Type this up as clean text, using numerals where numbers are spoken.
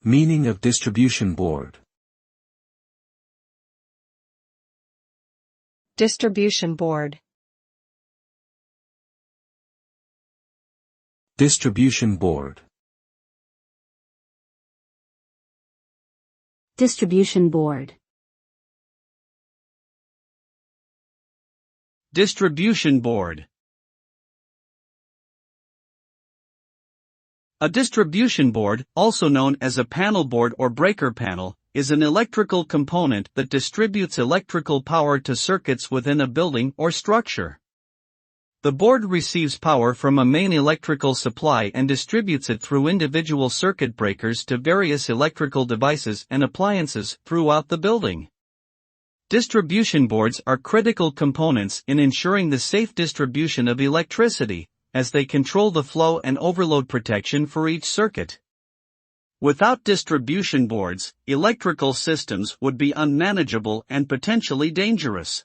Meaning of distribution board. Distribution board. Distribution board. Distribution board. Distribution board. A distribution board, also known as a panel board or breaker panel, is an electrical component that distributes electrical power to circuits within a building or structure. The board receives power from a main electrical supply and distributes it through individual circuit breakers to various electrical devices and appliances throughout the building. Distribution boards are critical components in ensuring the safe distribution of electricity, as they control the flow and overload protection for each circuit. Without distribution boards, electrical systems would be unmanageable and potentially dangerous.